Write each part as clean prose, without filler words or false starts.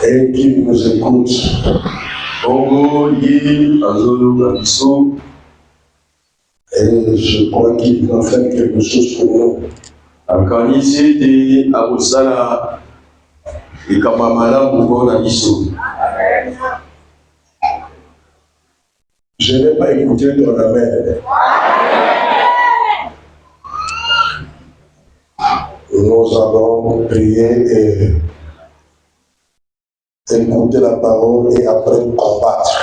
et qui nous écoute. Bongo yi azolo gabiso. Et je crois qu'il va faire quelque chose pour nous. Akanisi de abusala ikamamala mugona biso. Je n'ai pas écouté ton amen. Nous allons prier et écouter la parole et après combattre.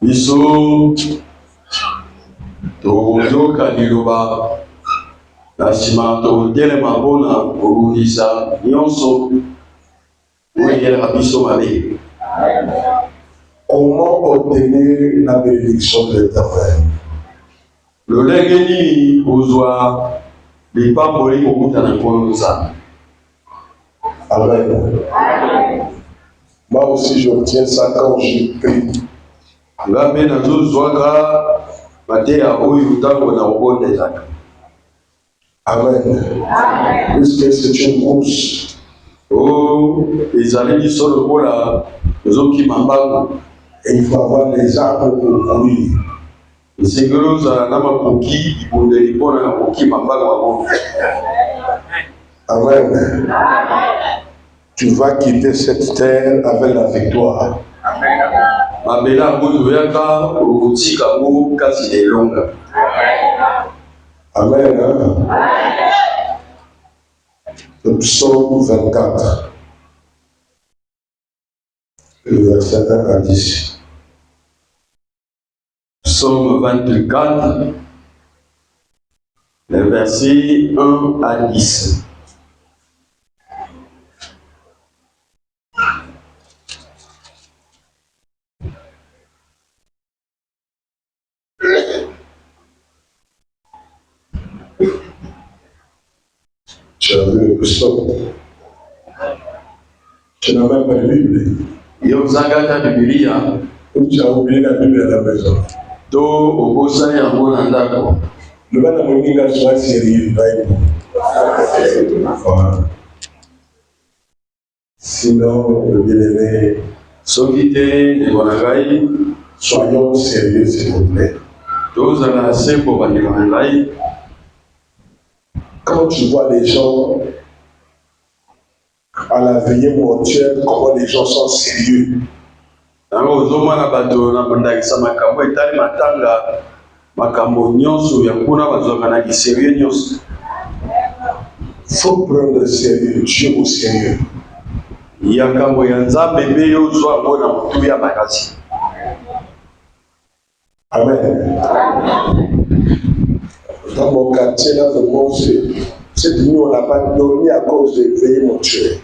Biso tozoka liloba na nsima totelema mpona kolungisa nyonso oyelaka biso mabe. Comment obtenir la bénédiction de l'Éternel? Lolenge nini kozwa lipamboli kokuta na nkolo nzambe. Amen. Moi aussi j'obtiens ça quand je prie. Nga mpe nazozwaka mateya oyo ntango na kobondelaka. Amen. Puisque c'est une course. Oh, ezali biso lokola tozokima mbangu. Et il faut avoir les arbres pour courir. Esengeli ozala na makoki ibundeli mpona kokima mbangu yango. Amen. Tu vas quitter cette terre avec la victoire. Mabela yango toyaka okotika yango kasi elonga. Amen. Le psaume 24, le verset 1 à 10. Psaume 24, le verset 1 à 10. Tu as vu le psaume? Tu n'as même pas de Bible. Yozangaka Biblia. Ou tu as oublié la Bible à la maison. To obosani yango na ndako. Le bana moninga soit sérieux, voilà. Sinon, le bien-aimé, Soki te ndeko na ngai, soyons sérieux s'il vous plaît. tozala sembo bandeko na ngai. Quand tu vois les gens à la veillée mortuaire, comment les gens sont sérieux. Tango ozomona bato na bandakisa makambo etali matanga makambo nyonso ya kuna bazwaka na kisérieux nyonso. Faut prendre sérieux, Dieu au sérieux. Yakambo ya nzambe mpe yo ozwa yango na motu ya makasi. Amen. Dans mon quartier, là, vraiment, cette nuit, on n'a pas dormi à cause des veillées mortuaires.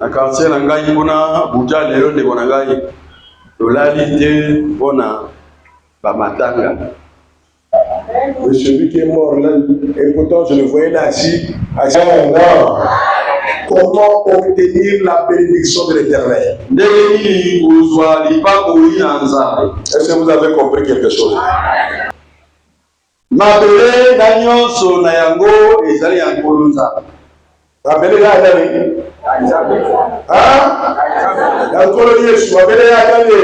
Na quartier na ngai kuna buja lelo ndeko na ngai tolali te mpona bamatanga. Mais celui qui est mort là, et pourtant je le voyais là assis. Non. Comment obtenir la bénédiction de l'Éternel? Est-ce que vous avez compris quelque chose? Mabele na nyonso na yango ezali ya nkolo nzambe. Mabele ya nani? Ya nkolo Yesu. Mabele ya nani?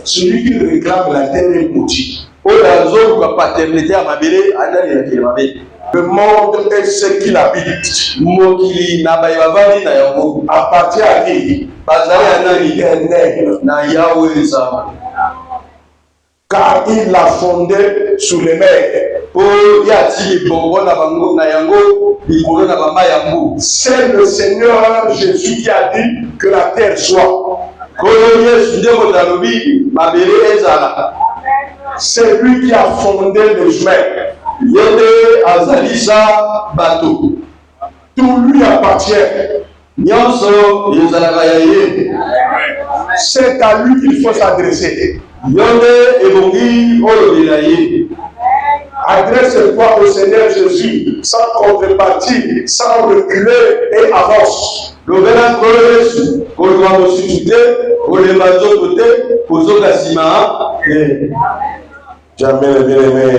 Celui qui réclame la terre est maudit. Paternité à Mabele, le monde et ce qu'il habite appartient à qui? Car il l'a fondé sur les mers. C'est le Seigneur Jésus qui a dit que la terre soit. C'est lui qui a fondé le chemin. Tout lui appartient. C'est à lui qu'il faut s'adresser. Adresse-toi au Seigneur Jésus sans contrepartie, sans reculer et avance. Jamais le bien-aimé.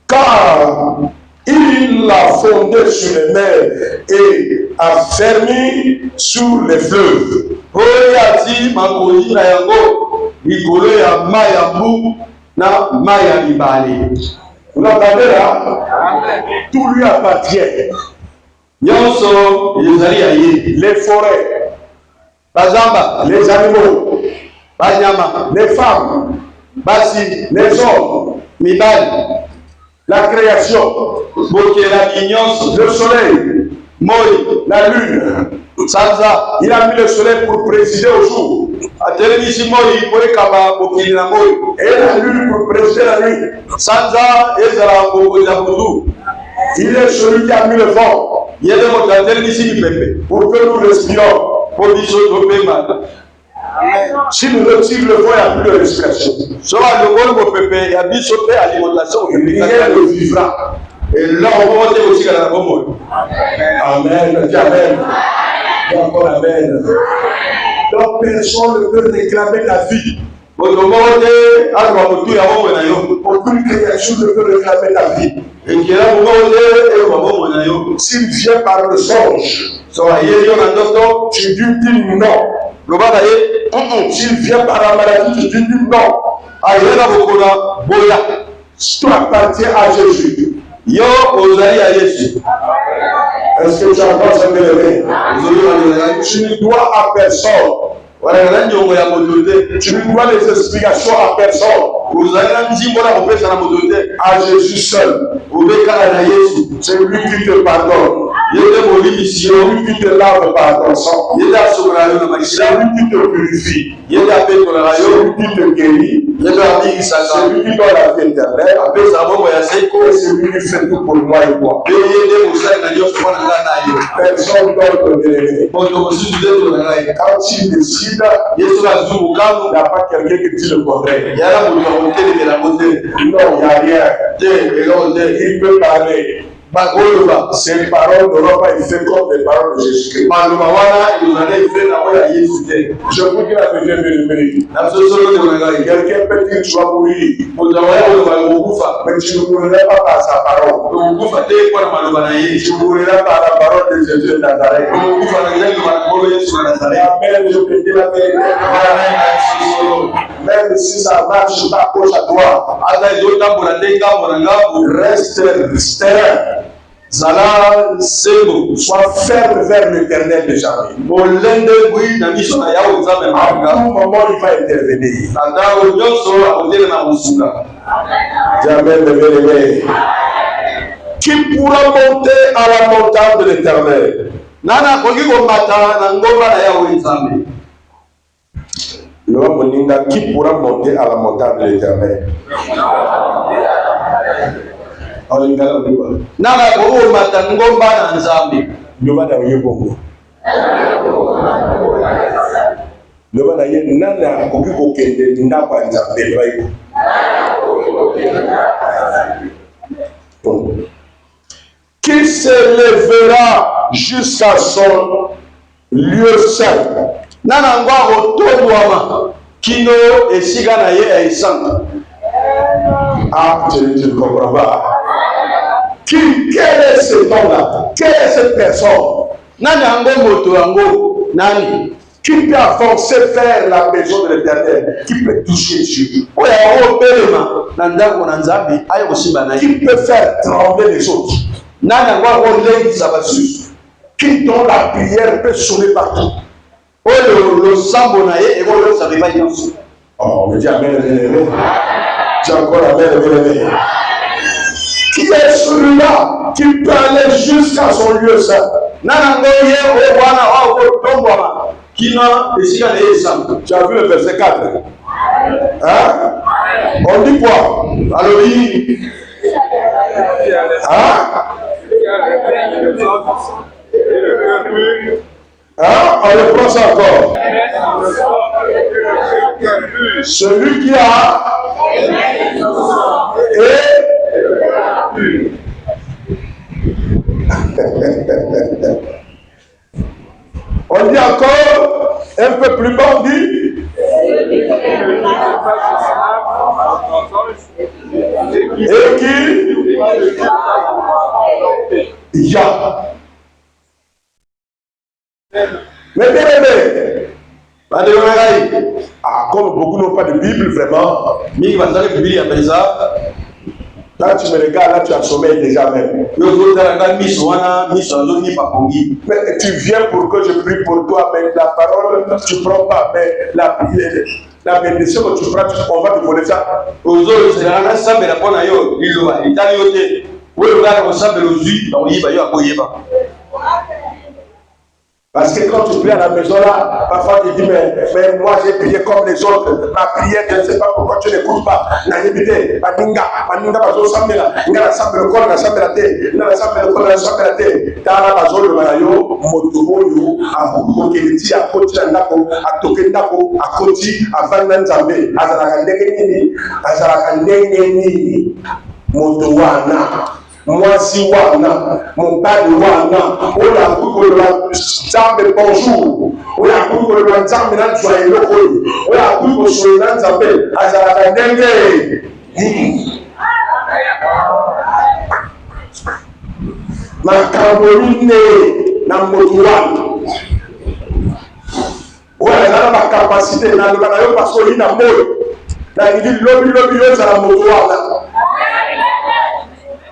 Car il Il l'a fondé sur les mers et a fermi sur les fleuves. Oyati makoli na yango likolo ya mai ya mbu na mai ya libale. Vous entendez là? Tout lui appartient. Nyonso ezali ya ye. Les forêts, Bazamba, les animaux, banyama, les femmes, basi, les hommes, mibali, la création, bokelaki nyonso, le soleil, moi, la lune. sanza. Il a mis le soleil pour présider au jour. Atelemisi moi po ekaba bokili na moi. Et la lune pour présider la nuit. Sanza ezala bokoza butu. Il est celui qui a mis le vent Yede moto atelemisi mipepe. pour que nous respirions. Po biso topema. Si nous retirons le vent, il n'y a plus de respiration. Soka lokolo mopepe ya biso pe alimentation. Rien ne vivra. Et là on va te aussi la bomo. Amen. Dis amen. Dis encore amen. Donc personne ne peut réclamer ta vie. Aucune Aucune création ne peut réclamer ta vie. S'il vient par le songe, tu dis non. S'il vient par la maladie, tu dis non. Tout appartient à Jésus. Est-ce que tu entends ce mélodie? Tu ne dois à personne. Tu ne dois les explications à personne. À Jésus seul. C'est lui qui te pardonne. C'est lui qui te lave par ton sang. C'est lui qui te purifie. C'est lui qui te guérit. C'est lui qui donne la vie éternelle. Et c'est lui qui fait tout pour moi et moi. Personne d'autre ne l'est. Quand il décide, il n'y a pas quelqu'un qui dit le contraire. Non, il n'y a rien. Il peut parler. Ces paroles n'auront pas été comme les paroles de Jésus-Christ. Je vous dis la vérité, quelqu'un peut dire tu vas mourir, mais tu ne mourras pas par sa parole. Tu mourras par la parole de Jésus de Nazareth. Amen, je peux dire la vérité. Même si ça marche pas gauche à droite, reste stérile. Zala Sebo, sois ferme vers l'éternel de jamais. À tout moment, il va intervenir. Jamais de bien-aimé. Qui pourra monter à la montagne de l'éternel? Qui pourra monter à la montagne de l'éternel? Nana ko mata ngomba na nzambe loba na yebongo loba na ye nana ko ko kende ndako ya nzambe baiko qui se lèvera jusqu'à son lieu saint. Nana ngwa otodwama kino esika na ye aisanga. Ah, tu ne comprends pas. Quel est cet homme-là? Quelle est cette personne? Nani ango moto ango nani? Qui peut avancer faire la maison de l'Éternel? Qui peut toucher Dieu? Qui peut faire trembler les autres? Qui dont la prière peut sonner partout? Oh, on me dit amen, bien-aimé. Dis encore amen, bien-aimé. Qui est celui-là qui peut aller jusqu'à son lieu saint? Tu as vu le verset 4? Hein? On dit quoi? Alors il... Hein? Hein? On le prend ça encore. Celui qui a... Et... On dit encore, un peu plus bas, on dit. Et qui il y a. Mais bien aimé, comme beaucoup n'ont pas de Bible, vraiment, là tu me regardes, là tu as sommeil déjà même. Mais tu viens pour que je prie pour toi, mais la parole, tu ne prends pas, mais la bénédiction que tu prends, on va te voler ça. Parce que quand tu pries à la maison là, parfois tu dis, mais moi j'ai prié comme les autres. Ma prière, je ne sais pas pourquoi tu n'écoutes pas. Mwasi wana, mobali wana, oya kukolo nzambe bonjour, oya kukolo nzambe na nzwa eloko oyo, oya kukolo na nzambe azalaka ndenge. Makambo ine na moto wana. Oya ezala bakapasite na loba na yo parce que na moyo. Na ngi lobi yo ezala moto wana.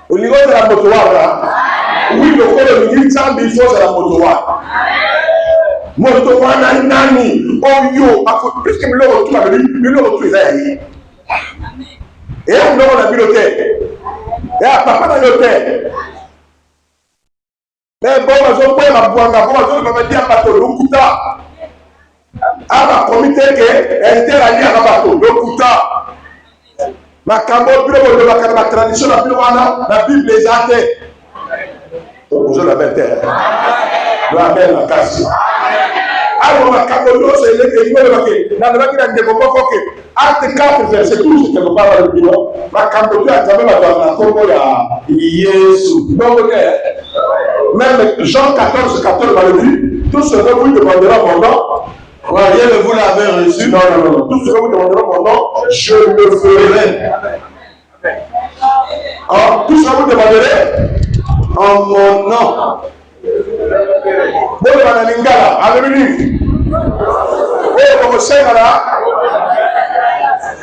Au niveau de la motowana, oui, le col de l'Insambi, il faut la motowana. Motowana nani, oh yo, puisque le retour à le retour est ailleurs. Et on a vu l'hôtel. Et à papa dans l'hôtel. Mais bon, on va voir la boîte, on va dire à bateau, le couta. À la comité que, interagir à la bateau, le couta. Makambo bilo de la tradition la wana la Bible les athées. Vous la bête. La belle la casse. Alors makambo do c'est le niveau de baké. Na le baké na ndeko koke. Acte 4 verset 12 c'est le parole du Bible. Makambo do a jamais la combo ya Yesu. Donc même Jean 14 va le dire, tout ce que vous demandera mon nom. Voyez-le, vous l'avez reçu. Non. Tout ce que vous demanderez mon nom, je le ferai. Tout ce que vous demanderez en mon nom. Vous demandez Lingala, allez-y. Oh, comme c'est là,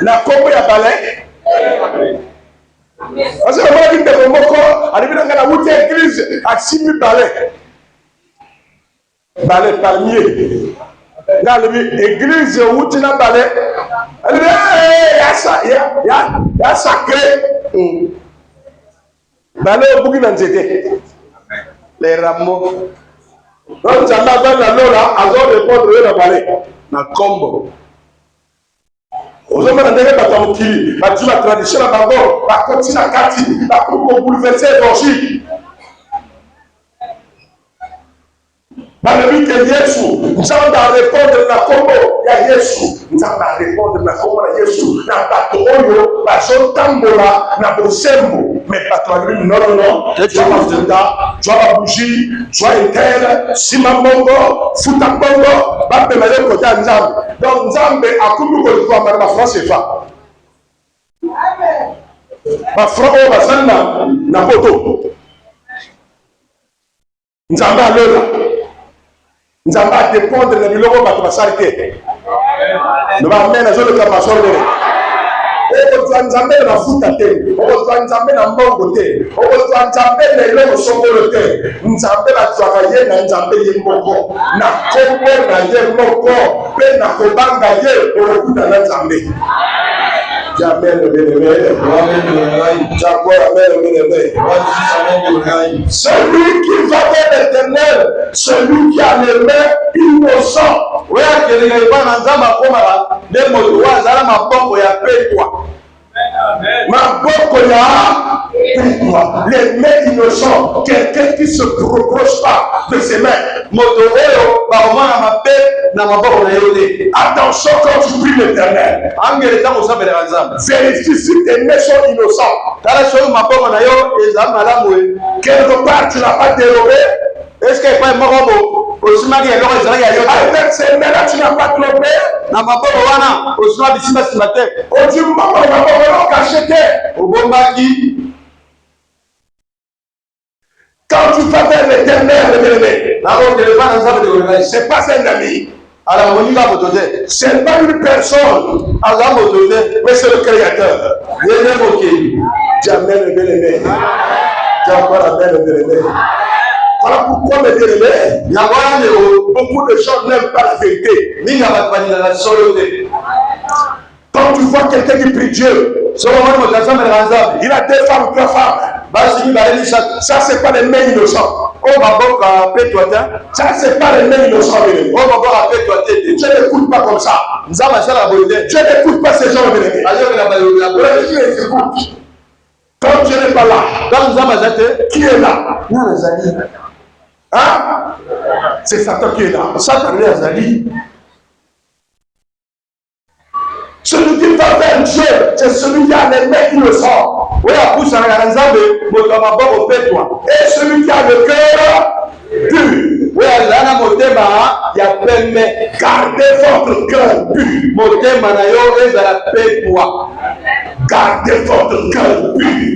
la combo ya balai. Parce que moi, je dis que mon corps, allez venir dans la route église à 6 000 balais. Balais palmier. Dans l'église où tu n'as pas l'air, il y a sacré. Balé au bout d'un zété. Les rameaux. Donc, tu as la lola, à zone de pondre le balai. Na combo. Aux hommes de la Batamokili, la tradition à Bango, la continue à Kati, la coupe bouleversée d'orgie. Malgré que Yesu, nous allons répondre à Congo, il y a Yesu, nous allons répondre à Congo, il y a Yesu, na Batoyo, Bason Tambola, na Bosembo, mais pas toi, non, tu as bougie, tu as éteint, Simambongo, Futambongo, Bape Malé côté à Nzambe. Donc Nzambe a couru pour le pouvoir, ma France est fa. Ma France, on va s'en na poto. Nzambe a l'heure. Nous allons dépendre de l'Union de la Sarité. Nous allons mener les autres capacités. Nous allons amener la foute à terre. Nous allons amener la mort côté. Nous allons amener les lois sur le terre. Nous allons la travailler dans les amener moko. Na kombo na ye moko. Pe na kobanga ye oroku na nzambe. Jamais le bénévole. Celui qui va vers l'Éternel, celui qui a les mains innocentes. Oui, les mains innocentes, quelqu'un qui ne se reproche pas de ses mains. Attention quand tu pries l'Éternel. Vérifie si tes mains sont innocentes. Quelque part tu n'as pas dérobé. Est-ce qu'il n'y a pas un morobo? Avec ces mains-là, tu n'as pas trompé. Quand tu vas vers l'Éternel, c'est pas un ami. C'est pas une personne. Mais c'est le Créateur. Jamais le bien-aimé. Jamais le bien-aimé. Voilà pourquoi, mes bien-aimés, beaucoup de gens n'aiment pas la vérité. Quand tu vois quelqu'un qui prie Dieu, il a 2 femmes, 3 femmes. Ça, c'est pas les mains innocents. Ça, c'est pas les mains innocents. Dieu n'écoute pas comme ça. Dieu n'écoute pas ces gens. Dieu les écoute. Quand Dieu n'est pas là, qui est là? Hein? C'est Satan qui est là. Satan est Azali. Celui qui va vers Dieu, c'est celui qui a les mains innocents. Et celui qui a le cœur pur. Gardez votre cœur pur. Gardez votre cœur pur.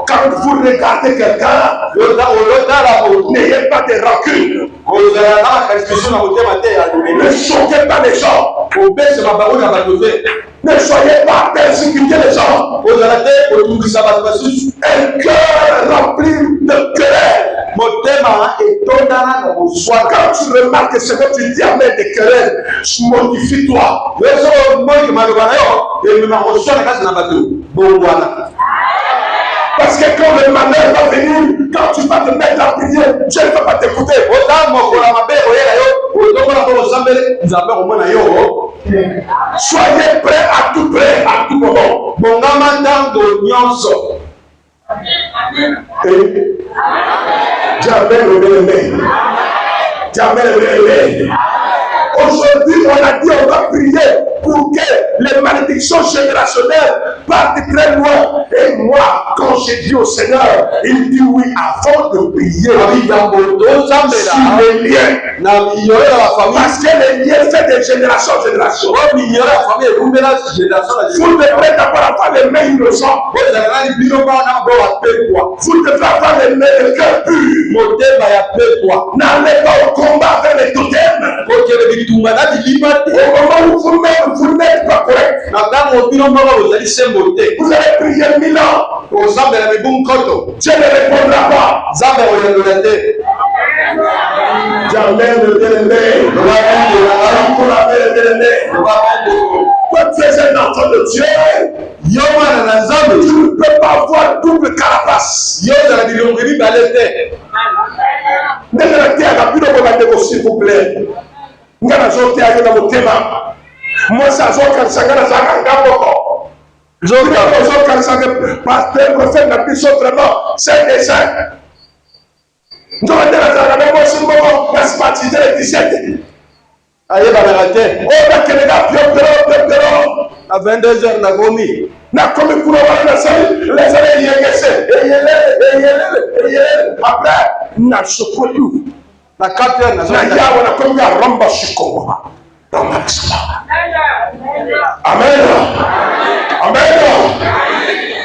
Quand vous regardez quelqu'un, n'ayez pas de rancune. Ne choquez pas les gens. Ne soyez pas persécutés les gens. Un cœur rempli de querelle. Quand tu remarques ce que tu dis à mettre des querelles, modifie-toi. Parce que quand le malheur va venir, quand tu vas te mettre à prier, Dieu ne va pas t'écouter. Soyez prêts à tout prêt, à tout moment. Jamais le bien-aimé. Jamais le bien-aimé. Aujourd'hui, on a dit on va prier pour que les malédictions générationnelles partent très loin. Et moi, quand j'ai dit au Seigneur, il dit oui, avant de prier, sur les liens. Parce que les liens fait de génération en génération. Vous devrez d'abord avoir les mains innocentes. Vous devrez avoir les mains de cœur pur. N'allez pas au combat avec les totems. Au moment où vous n'êtes pas correct, vous allez prier 1000 ans. Dieu ne répondra pas. Jamais le bien-aimé. Quand tu es un enfant de Dieu, tu ne peux pas avoir double carapace. S'il vous plaît. Moi, ça pasteur, prophète, la puissance vraiment, c'est des saints. Nous avons dit à 22h, na gomi. Na komi pour après, na chocolat. Na 4h, na yawa na komi à ramba chiko. Amen. Amen.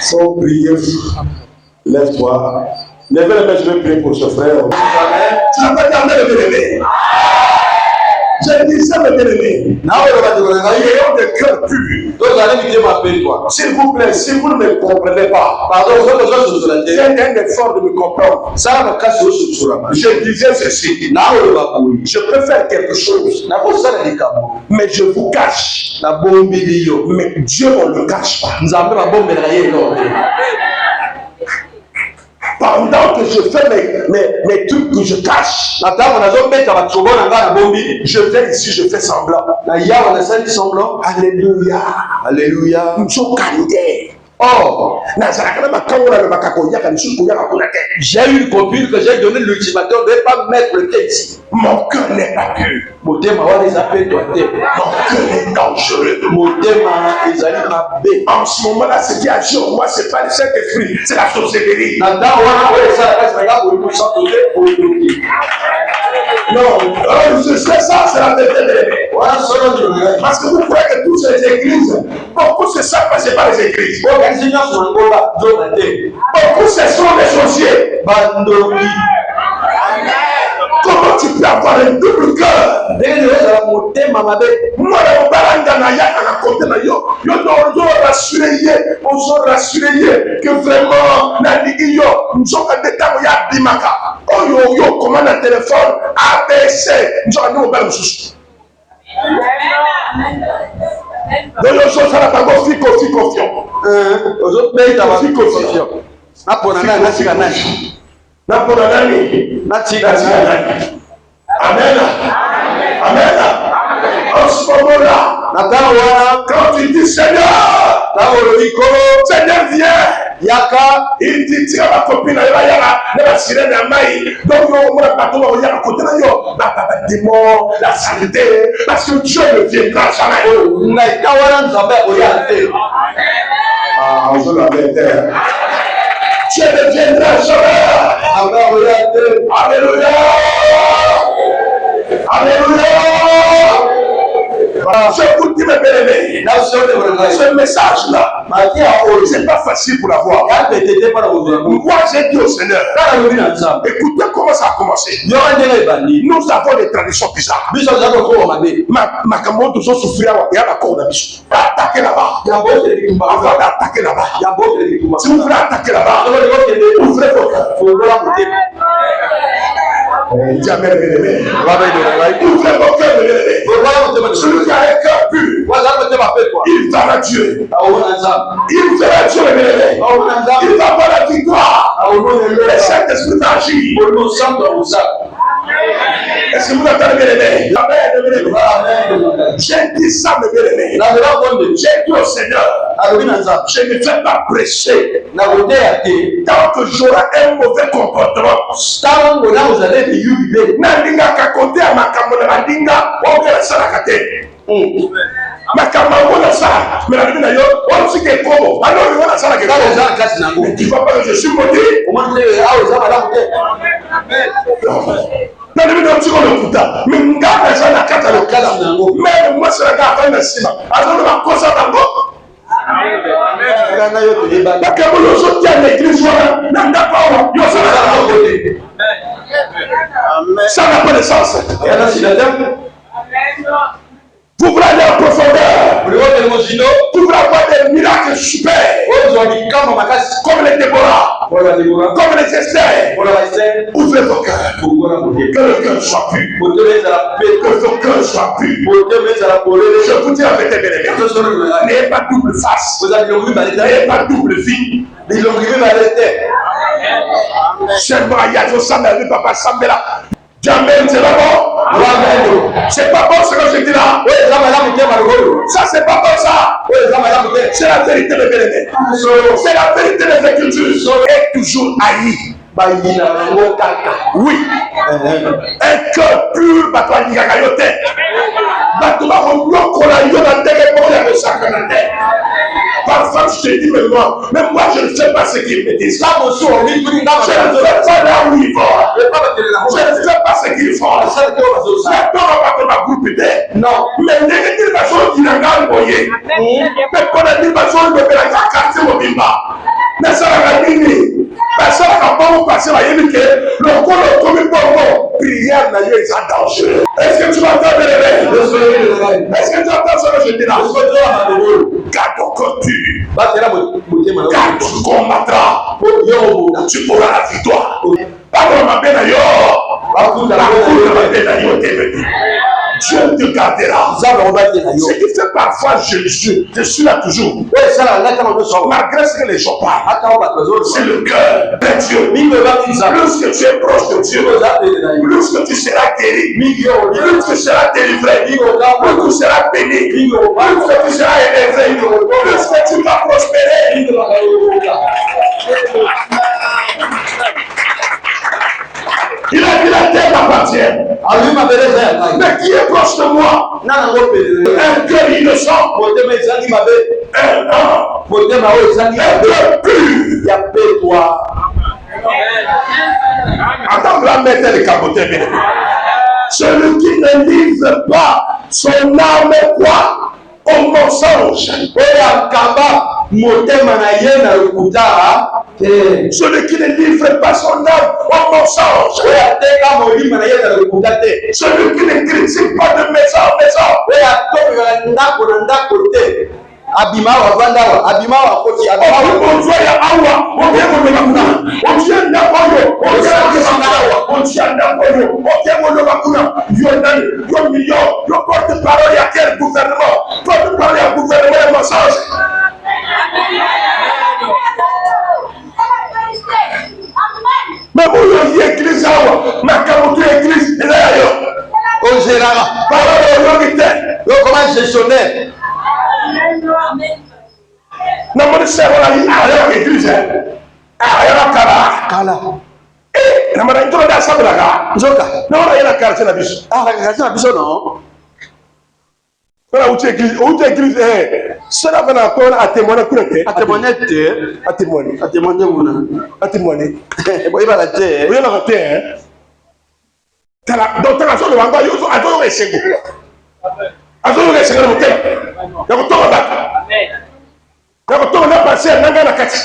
Faut prier. Lève-toi. Lève-le, mais je vais prier pour ce frère. Tu n'as pas gardé le bien-aimé. Je disais le bien-aimé. Ayons des cœurs purs. S'il vous plaît, si vous ne me comprenez pas, faites un effort de me comprendre. Je disais ceci. Je peux faire quelque chose, mais je vous cache. Mais Dieu ne le cache pas. Pendant que je fais mes trucs que je cache, je viens ici, je fais semblant. Alléluia. Alléluia. Oh, j'ai eu une copine que j'ai donné l'ultimatum de ne pas mettre le pied ici. Mon cœur n'est pas pur. Mon cœur est dangereux. En ce moment-là, ce qui agit en moi, ce n'est pas le Saint-Esprit, c'est la sorcellerie. Non, je sais ça, c'est la vérité de l'année. Parce que vous croyez que toutes ces églises, beaucoup se savent passer par les églises. Beaucoup ce sont des sorciers. Comment tu peux avoir un double cœur? Moi, je rassurer que vraiment, nous sommes des temps où il y a Bimaka. Oh yo, commande un téléphone, ABC, nous sommes nous au bal. Donc, les choses, ça n'a pas confié confiant. Aux autres pays, tu as confiant. Amen. Amen. En ce moment-là, quand tu dis Seigneur, Seigneur viens. Yaka, il dit tiens ma copine, elle va y avoir la sirène à maï. Donc on va pas tout il y a à côté là yo, la démon, la santé, parce que Dieu ne viendra jamais. Ah, on se la terre. Dieu ne viendra jamais. Alléluia. Alléluia. Je vous dis mes bien-aimés, ce message-là, c'est pas facile pour l'avoir. Moi, j'ai dit au Seigneur, écoutez comment ça a commencé. Nous avons des traditions bizarres. Ma camarade toujours souffrir, il y a encore la biche. Attaquez là-bas. Avant d'attaquer là-bas. Si vous voulez attaquer là-bas, ouvrez vos cœurs. Jamais bien-aimé. Ouvrez vos cœurs, bien-aimé. Celui qui a un cœur pur, il verra Dieu. Il verra Dieu, bien-aimé. Il va avoir la victoire. Le Saint-Esprit va agir. Est-ce que vous entendez, bien-aimé? J'ai dit ça, mes bien-aimés. J'ai dit au Seigneur, je ne vais pas prêcher tant que j'aurai un mauvais comportement. Nandinga kakote ya makambo na bandinga wongela sala kate. Makambo na sala, mais la vie na yo, on sait que comment. Alors on a sala que mais tu vois pas que je suis maudit. Na nimi na tiko le kuta. Mais ngaka sana kata le kala. Mais moi c'est la gata na sima. Alors ma cosa bango. Makambo yo so tia l'église wana na ndapa yo sala na côté. Ça n'a pas de sens. Vous voulez aller en profondeur. Vous voulez avoir des miracles super. Comme les Déborah. Comme les Esther. Ouvrez vos cœurs. Que le cœur soit pur. Que vos cœurs soient purs. Je vous dis avec les bien-aimés. N'ayez pas double face. N'ayez pas double vie. C'est mariage au Sambela, papa Sambela. Jamais c'est pas bon. C'est pas bon ce que je dis là. Ça c'est pas bon ça. C'est la vérité de bien-aimé. C'est la vérité des Écritures. Et toujours haï. Oui. Un cœur pur, parfois je te dis mais moi je ne sais pas ce qu'ils me disent. Je ne sais pas là où ils vont. Je ne sais pas ce qu'ils font. Non. Mais il va changer d'une grande boyer. Mais pour la dimension de la carte mobimba. Mais ça va gagner. Mais ça va pas vous passer à yémi que le corps de commis bon prière n'a eu ça dangereux. Est-ce que tu m'entends bien? Est-ce que tu entends ce que je dis là? Garde ton corps pur. Car tu combattras. Tu auras la victoire. Pardon ma peine ailleurs. Dieu te gardera. Ce qui fait parfois je suis là toujours. Malgré ce que les gens parlent, c'est le cœur de Dieu. Plus que tu es proche de Dieu, plus que tu seras guéri, plus que tu seras délivré, plus que tu seras béni, plus que tu seras élevé, plus que tu vas prospérer. Il a dit la terre m'appartient. Mais qui est proche de moi? Un cœur innocent. Un cœur pur. Attends, la mettre les capotés. celui qui ne livre pas son âme quoi au mensonge. Celui qui ne livre pas son âme au mensonge. Celui qui ne critique pas de maison en maison. Abimawa vandawa abimawa koti abimawa onzoya awa okemoloba otienda koyo otienda koyo okemoloba kuna yo nani yo million yo porte parole ya quel gouvernement porte parole ya gouvernement ya mensonge. Mais vous y église awa makamutu église eza yo on gérera parole yo ngite yo comment gestionnaire. Non, mais c'est voilà, il y a l'église. Ah, il y a la kala. Eh, non, mais il y a la salle là. Njoka. Non, il y a la kala, c'est la biche. Ah, la kala, c'est la biche, non? Voilà, où tu église, c'est la bonne accord à témoigner. À témoigner, à témoigner. À témoigner, à témoigner. Oui, il va la terre. Oui, il va la terre. Donc, tu as besoin de voir, il faut attendre les secondes. Attends, les secondes, il y a un temps à battre. Nakotona passer nanga na kati.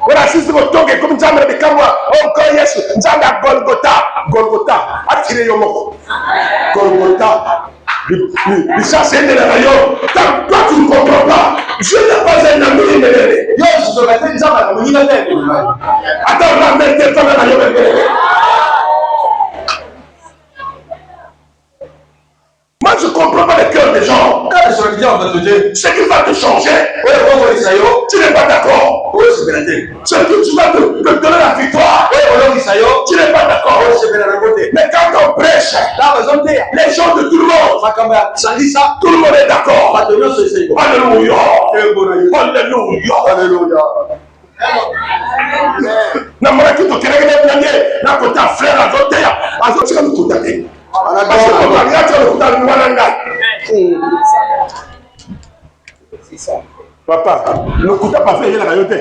Voilà, si c'est kotonge comme Nzambe de Kamwa, encore Yesu, Nzambe à Golgotha, attiré yo moko. Golgotha. Le ça c'est de la rayon. Toi tu ne comprends pas. Je n'ai pas un ami de yo, je suis resté Nzambe à Mouni Natel. Attends, la mère toi na yo. Moi, je ne comprends pas le cœur des gens. Ce qui va te changer, tu n'es pas d'accord. Ce qui tu vas te donner la victoire, tu n'es pas d'accord. Mais quand on prêche, les gens de tout le monde, tout le monde est d'accord. Alléluia. Alléluia. Namara qui te crée bien, na kota frère azotika mututake. Parce que on va regarder le kota mwananga. Papa, le kota pas fait la rayote.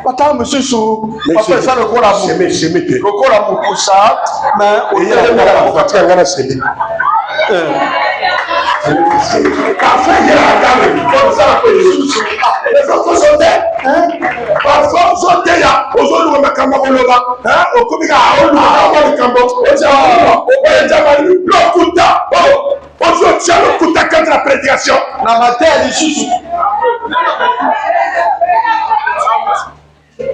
Papa monsieur Sou, papa ça le kola mu. Semete. Le kola mu pour ça, mais il y a la fatia ngana semete. Parfois, il y a la gamme, comme ça, les autres sont des. Parfois, ils sont des. Aujourd'hui, on a Kamakoloba. Au Komika, on a le Kambo. Le Kuta. Aujourd'hui, tu as le Kuta contre la prédication. Dans ma terre, les chouchous.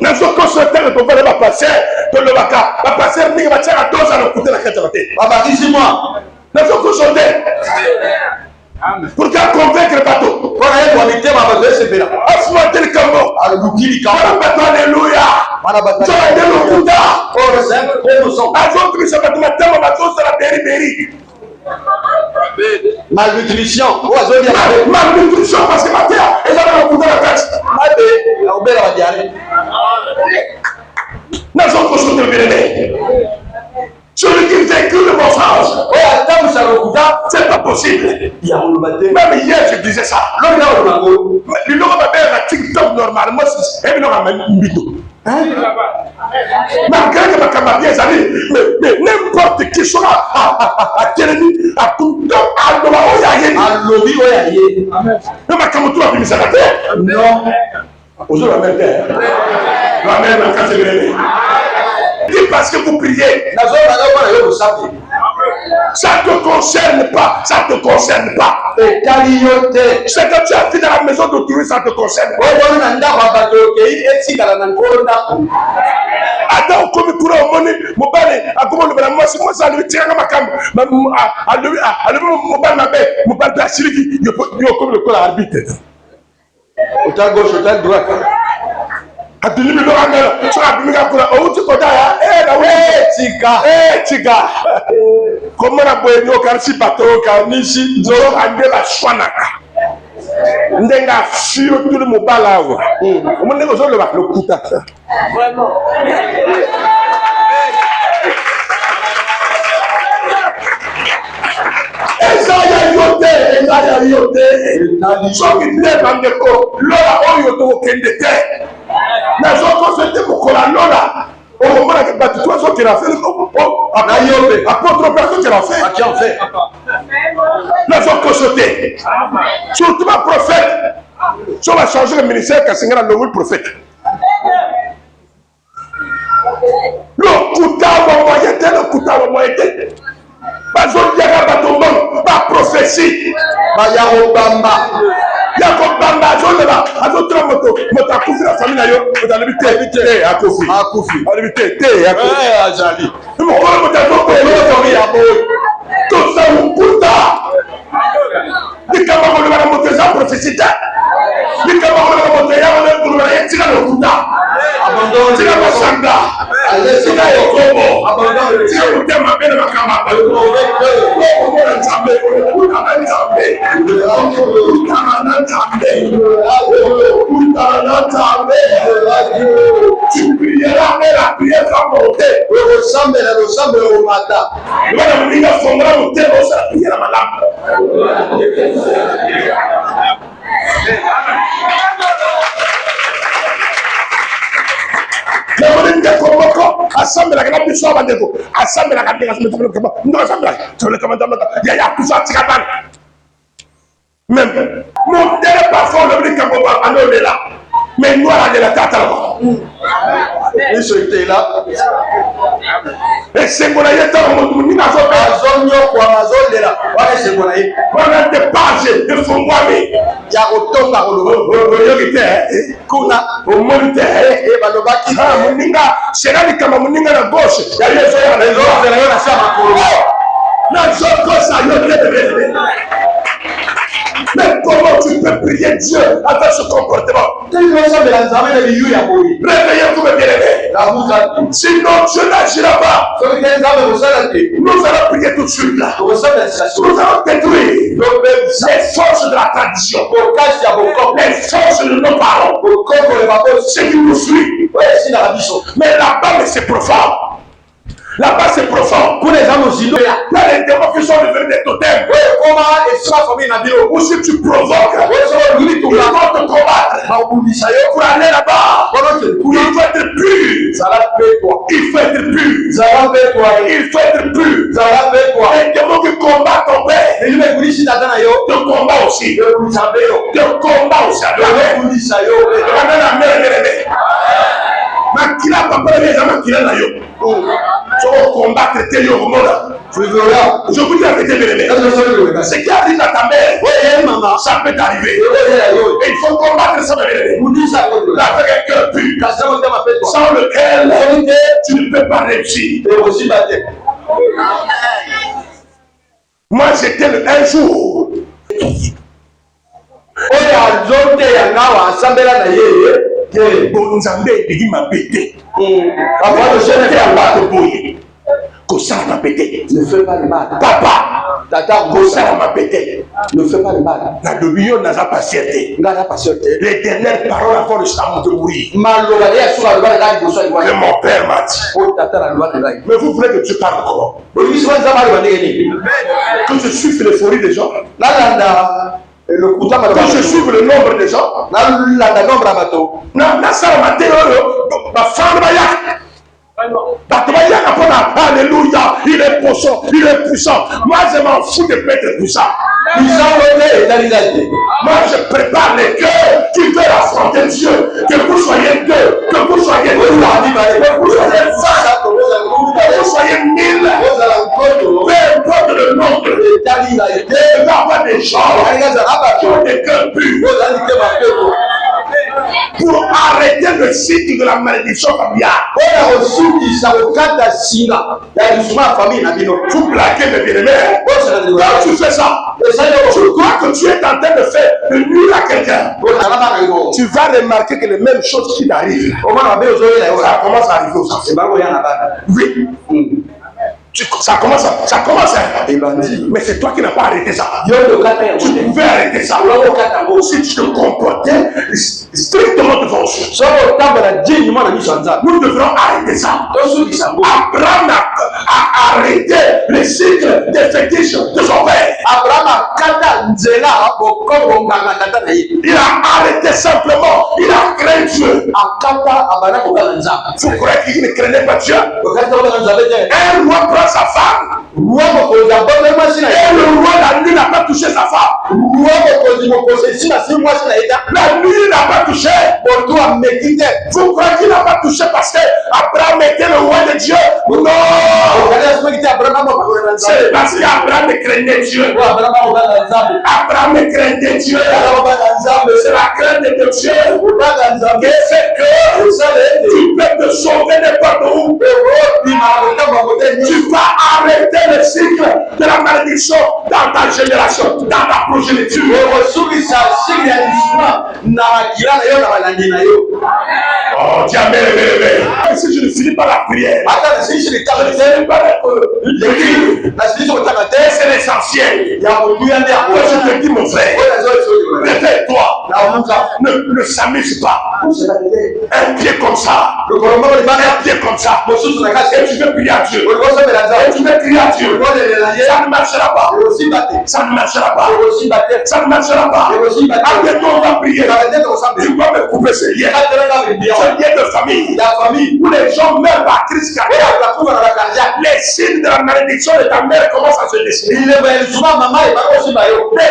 Nous sommes consultés pour faire le passer. Pour le Baka. Le passer, il va tirer à 12 ans le Kuta la quête. Papa, dis-moi. Nous sommes consultés. Pour qu'elle convaincre le bateau. Pour aller pour l'été, ma base, c'est bien. Assoiter le Kambo. Alléluia. Alléluia. Oh, c'est un peu trop nous. Azot, ça va te mettre dans ma sauce, la berry. Malnutrition. Malnutrition parce que ma terre, elle a un coup de la tête. On va la diarrhée. Nous sommes consultés le bénéfice. Celui qui véhicule le mensonge, c'est pas possible. Même hier, je disais ça. Le nom de ma mère a TikTok normalement, et le nom a même Mbito. Malgré que ma camarade est allée, mais n'importe qui sera à Téléni, à Kouton, à Doma, à Lobi, mais ma camarade a mis ça la terre. Non. Aujourd'hui, la même terre. La même en cas de parce que vous priez. Ça ne te concerne pas. Ça ne te concerne pas. C'est que tu as fait dans la maison d'autrui, ça te concerne. Attends, comme pour le monnaie, mon père, à comment le bras, moi, ça lui tient à ma cam. À lui, mon père m'appelle, mon père de la Syrie, il y a comme le col à arbitre. Autant gauche, autant droite. A tu lui le tu as mis à quoi? Oh, tu connais, Tika. Comment la boîte au quartier bateau, Karnishi, Zoro, Ande la Chouanaka. Ndenga fio tout le mobile là. Comment n'est-ce que le Kuta? Vraiment. Ezaya yote. So qui dit dans le corps, l'ora oyoto kendete. Mais je pense que c'est pour la Lola. Au moment où tu as fait Apôtre, personne qui l'a fait. Qui en fait? Là, ils ont consulté. Surtout ma prophète. Si on va changer le ministère, Kassingara nommé prophète. Le Kouta va moyenté, le Kouta va moyenté. Bazon Yaga Batomban, ma prophétie. Bayarobamba. Yakobamba, Azon moto, mota Koufi la famille nayo, mota l'habité, à Koufi. À Koufi. À l'habité, à Koufi. Azali. Mon frère, mota Koufi, à Koufi. Tout ça, vous Kouta. Les camarades de la montée, ça prophétie. Les camarades de la montée, il y a un Kouta. Abandon, c'est la Sanga. C'est la Yokobo. Abandon, c'est le thème à peine ma camarade. Tu prieras, mais la prière va monter. Le ressemble au matin. Le matin, il va fondre au thème, c'est la prière à ma lampe. Assemble la grande mission à Bandego. Assemble la grande mission à Bandego. Nous assemble. Sur le commandant, il y a tout ça, Tikaban. Même, mon terrain parfois, le brick à Boba, à l'eau de là. Mais nous, à la tata. Ils sont là. Et c'est mon aïe, on a fait Azonio, Amazon, de là. C'est mon aïe. on a des pages, il faut voir, mais. Il y a autant de Kuna, au monde, et Balobaki, Moninga, c'est là que Moninga la gauche. Il y a les autres, la chambre. La zone, ça y est, mais comment tu peux prier Dieu avec ce comportement? Réveillez-vous, mes bien-aimés. Sinon, Dieu n'agira pas. Nous allons prier tout de suite là. Nous allons détruire les forces de la tradition, les forces de nos parents, ce qui nous suit. Mais là-bas, c'est profond. Là-bas, c'est profond. Pour les gens aussi, il y a des démons qui sont devenus des totems. Ou si tu provoques, ils vont te combattre. Pour aller là-bas, il faut être pur. Il faut être pur. Il faut être pur. Les démons qui combattent ton père te combattent aussi. Te combattent aussi. La mère. Makila papa les gens makila na yo. Tu vas combattre tes yo au monde. Je vous dis la vérité, bien aimé. Ce qui arrive à ta mère, ça peut t'arriver. Et il faut combattre ça, bien aimé. Avec un cœur pur, sans lequel tu ne peux pas réussir. Moi, j'étais un jour. Bonzambe il m'a pété. Avant de jeter à bas de bouillie. Kosa m'a pété. Ne fais pas le mal. Papa, tata Kosa m'a pété. Ne fais pas le mal. La dominion n'a pas fierté. Les dernières paroles avant le sang de mourir. Que mon père m'a dit. Mais vous voulez que tu parles comment? Que je suive l'euphorie des gens. Que je suive le nombre des gens. Ma femme alléluia, il est puissant, Moi, je m'en fous de pas être puissant. Moi, je prépare les cœurs qui veulent affronter Dieu. Que vous soyez deux, que vous soyez trois, que vous soyez 20, que vous soyez 1000. Peu importe le nombre. Il va y avoir des gens qui ont des cœurs purs. Pour arrêter le cycle de la malédiction familiale. Vous plaquez mes bien-aimés. Quand tu fais ça, tu crois que tu es en train de faire de nuire à quelqu'un. Tu vas remarquer que les mêmes choses qui t'arrivent, ça commence à arriver aux enfants. Oui. Ça commence. Mais c'est toi qui n'as pas arrêté ça. Tu pouvais arrêter ça. Si tu te comportais strictement devant Dieu. Nous devrons arrêter ça. Apprendre à arrêté le cycle des fétiches de son père. Il a arrêté simplement, il a craint Dieu. Vous croyez qu'il ne craignait pas Dieu? Un roi prend sa femme. Et le roi, la nuit, n'a pas touché sa femme. La nuit, n'a pas touché. Vous croyez qu'il n'a pas touché parce que Abraham était le roi de Dieu? Non. C'est parce qu'Abraham craignait Dieu. Abraham craignait Dieu. C'est la crainte de Dieu qui fait que tu peux te sauver n'importe où. Tu vas arrêter le cycle de la malédiction dans ta génération, dans ta progéniture. Oh, Dieu, si je ne finis pas la prière, c'est l'essentiel. Je te dis, mon frère, réveille-toi. Ne s'amuse pas. Un pied comme ça. Un pied comme ça. Et tu veux prier à Dieu. Et tu veux prier à Dieu. Ça ne marchera pas. Ça ne marchera pas. Ça ne marchera pas. Après toi, on va prier. Tu dois me couper ce lien. Ce lien de famille. Où les gens meurent par crise cardiaque. Les signes de la malédiction de ta mère commencent à se dessiner. Les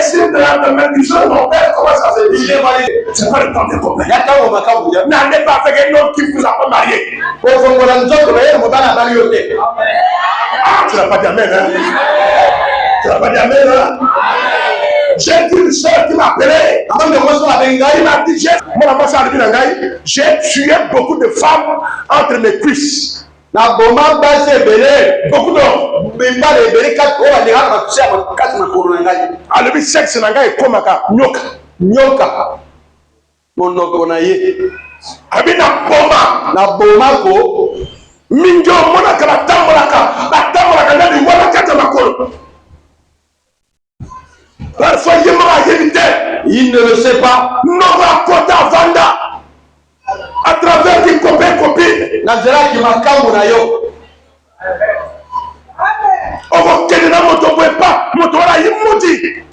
signes de la malédiction de ton père commencent à se dessiner. C'est pas le temps de problème. N'allez pas avec un homme qui ne vous a pas marié. Ah, tu n'as pas dit amen, hein? Tu n'as pas dit amen, hein? J'ai dit une soeur qui m'a appelé. Il m'a dit, j'ai tué beaucoup de femmes entre mes cuisses. Beaucoup d'hommes. Alors, le sexe est comme nyoka. Monoko na ye. Abina boma. Na boma ko. Minjo monaka batambolaka ndani wana kata makolo. Parfois il ne le sait pas. Nova kota vanda. À travers des copines. Nazera ki makambo na yo. On kende na moto boye pas. Moto wala yimudi.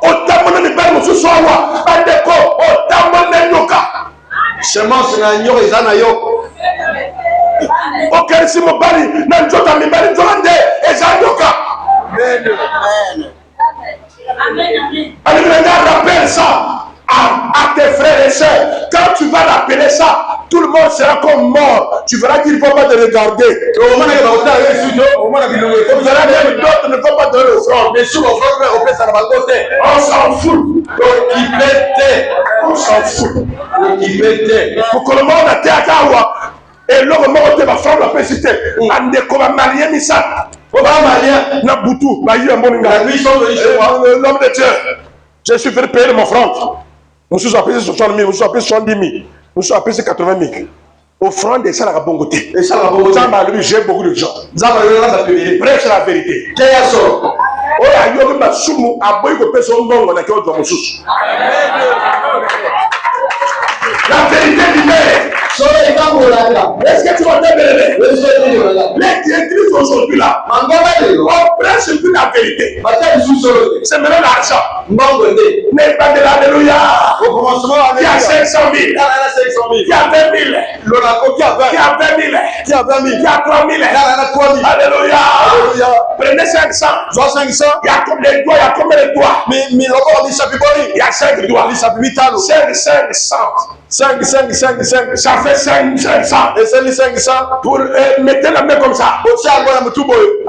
Otamona ni bali mususu awa. Bandeko otamona nyoka. Semence na nyo ezana yo. Okerisi mobali na njota mibali nzolande ezanyoka. Amen. Rappelle ça à tes frères et sœurs. Quand tu vas rappeler ça, tout le monde sera comme mort. Tu verras qu'il ne faut pas te regarder. Vous verrez même d'autres ne vont pas donner le front. On s'en fout. On s'en fout. Pour que le monde a été à Kawa. Et l'homme mort va faire la pécité. Ande comme un marié missa. Na Boutou, l'homme de Dieu. Je suis venu payer mon offrande. Nous sommes appelés 60 000, nous sommes appelés 70 000, nous sommes appelés 80 000. Offrande et ça la bongoté. J'ai beaucoup de gens. Prêche la vérité. Oh, il y a eu ma soumou à boy que personne ne va dans mon sous. La vérité du maire. Est-ce que tu vas t'aimer? Les églises aujourd'hui là, on prêche plus la vérité. C'est maintenant l'argent. N'est pas de l'alléluia. Il y a 500 000. Il y a 20 000. Il y a 20 000. Il y a 3 000. Alléluia. Prenez 500. Il y a combien de doigts? Il y a combien de doigts? Il y a 5 doigts. 500. Ça fait 500. Et c'est 500. Pour mettre la main comme ça.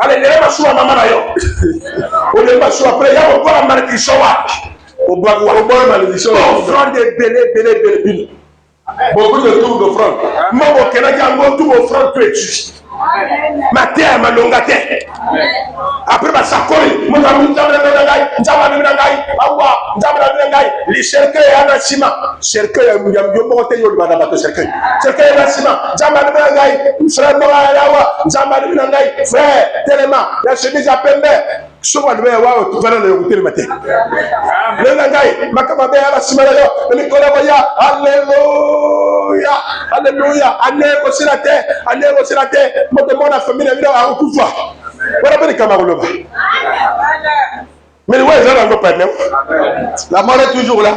Allez, il y a ma maman d'ailleurs. Après, il y a encore la malédiction. Offrande est belé. Beaucoup de tours d'offrande. Moi, au Canada, il y a tout offrande que tu. Ma terre, ma longue terre. Après, ma sakori, mon ami, les cercueils à la ciment. Cercueil, il y a un peu de cercueil. Cercueil à la ciment. Frère, tellement, il y a ce que j'appelle souvent le meilleur tout va le goûter le matin. Le nangai, ma camarade à la ciment, le Nicolas Boya, alléluia, Alléluia. Anégocie la terre. Anégocie la terre. Mon demande la famille, à recouvrir. Voilà pas les camarades. Mais ouais, ça n'a pas de la mort est toujours là.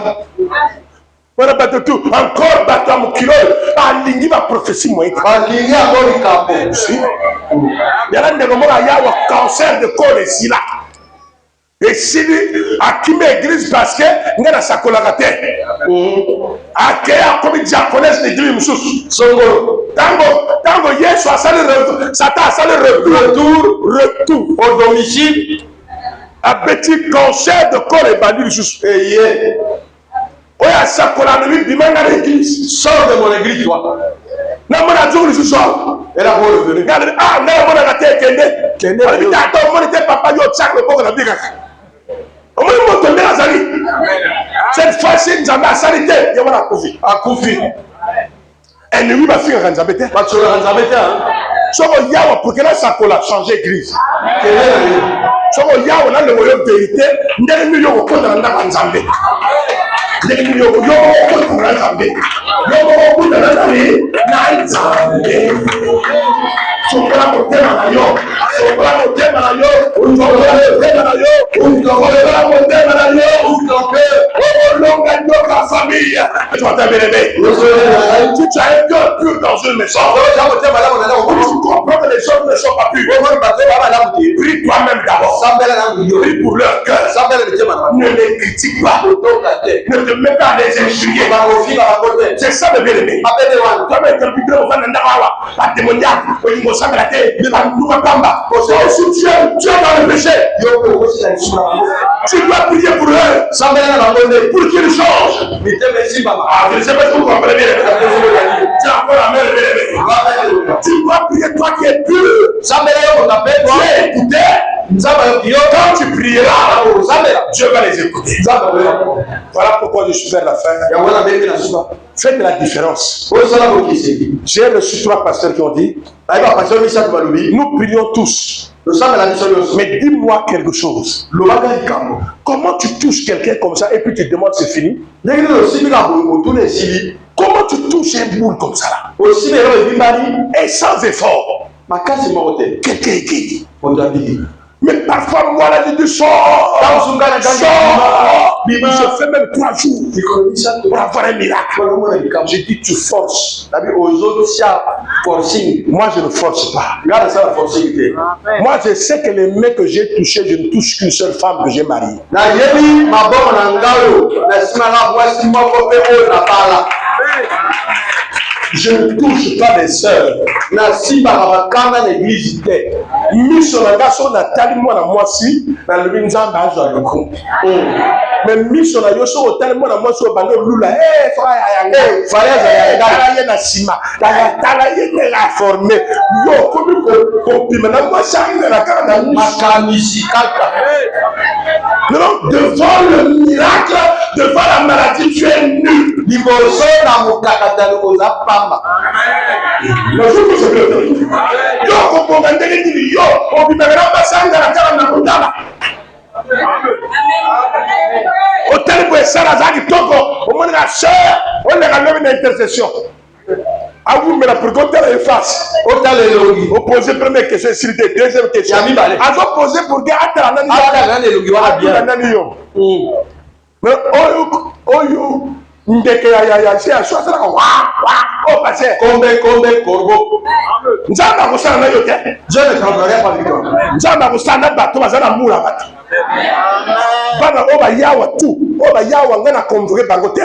Voilà pas de tout. Encore battu à mon kilo. Aligné ma prophétie, moi. Aligné à mon capot. Il y a un cancer de corps ici là. Et si à qui m'église parce que il y a sa collaborateur. À qui a comme diaconesse l'église Songo. Tango hier soit ça le retour au domicile. Un petit cancer de corps est banni juste. Et hier. Oui, à sa collaborateur du même à l'église. Sors de mon église toi. Non, mon adjoint le sort. Et là, vous revenez. Ah, non, mon adjoint Kende. Attends, mon était papa, yo, tchak, le bon, la biga. On m'a dit, mon Azali. Cette fois-ci, nous avons la sanité. Il y a la Koufi. À Koufi. Elle ne lui m'a fait un Ranzabete. Pas sur le Ranzabete, hein. Soit on y a, pour que là, ça a changé l'église. Soit on y a, on a le royaume vérité. Nous avons mis le royaume dans la Ranzabete. Tu as un cœur pur dans une maison. Tu comprends que les hommes ne sont pas purs. Prie toi-même d'abord. Prie pour leur cœur. Ne les critique pas. Ne te mets pas à les injurier. C'est ça le bien-aimé. Toi-même, tu es au pas démoniaque. Si tu es dans le péché, tu dois prier pour eux. Pour qu'ils changent. Ah, je ne sais pas si vous comprenez bien. Tu as encore la main de bien-aimé. Tu dois prier, toi qui es pur. Tu es écouté. Quand tu prieras, Dieu va les écouter. Voilà pourquoi je suis vers la fin. Faites la différence. J'ai reçu 3 pasteurs qui ont dit nous prions tous. Mais dis-moi quelque chose. Comment tu touches quelqu'un comme ça et puis tu te demandes c'est fini? Comment tu touches un boule comme ça là? Et sans effort. Quelqu'un est guéri. Mais parfois, moi, la vie sort. Je fais même 3 jours pour avoir un miracle. J'ai dit, tu forces. Moi, je ne force pas. Moi, je sais que les mecs que j'ai touchés, je ne touche qu'une seule femme que j'ai mariée. Je ne touche pas les sœurs. Mission na tali mwana mwasi na lobi nzamba azwa loko. Mais mission na yoso otali mwana mwasi obando lula frère yango frère ya ye na sima tala ye la formé yo komi ko pima na mwasi na kana makanisi kaka. Non, devant le miracle, devant la maladie, tu es nul. Liboso na mukakatalo oza pamba. Le jour que je veux dire, yo comprends ndenge ndili yo obimela basanga na kala na kondala. Hôtel pour ça la zaki toko, au moins la sœur, on est à une intercession. À vous, mais la pour compter la face. Opposer première question, deuxième question. À vous poser pour dire attends, mais oh ndeke ya c'est à choisir oh passé combe corbeau nzamba ko sana yo te je ne travaillerai pas avec toi nzamba ko sana bato bazana mula bato bana o ba yawa tu o ba yawa ngana convoquer bango te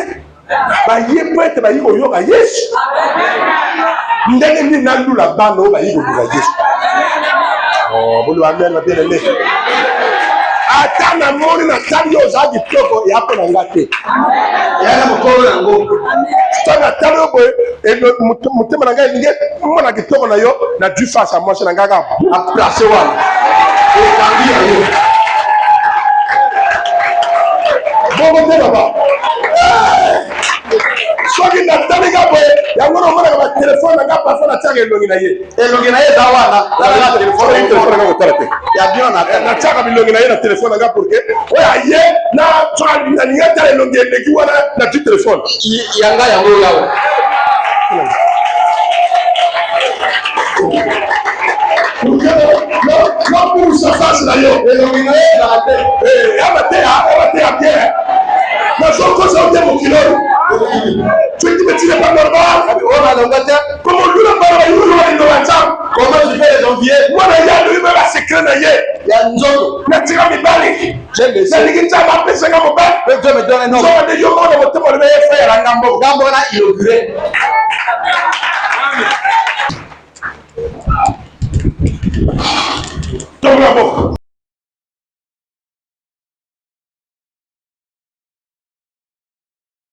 ba ye poete ba yiko yoka Yesu ndenge ni na lula bana o ba yiko yoka Yesu oh bulu amen na bien aimé ata na moni na tali yo za di toko ya ko na ngate ya na mukolo na ngo tana tali yo boy e mutema na ngai nge mona kitoko na yo na du face à moi na ngaga a placer wana e kangi ya yo bobo te baba soki na tali ga boy ya ngoro mona ka téléphone na ga pa na tanga elongi na ye dawana la téléphone na ko tarate ya bien na tanga bilongi na ye na téléphone na ga pour que oya ye na tanga na ninga tala elongi eleki wana na tu téléphone yanga yango yawo Non, pour sa face là, yo. Et le mineur, il a raté. Et elle a bien. Mais je crois que c'est mon kilo. Tu dis, mais tu n'es pas normal. Comment lui, le parole, il comment tu fais les envier? Moi, il y a lui, même la secret, il y a une zone. Mais tu vas me parler. J'aime les gens. C'est ça m'a fait, c'est comme mon père. Mais tu me donnes un nom. Je vais te dire, on va te demander, frère, un gambo. Gambo, là, il est inauguré. Donc, la boue.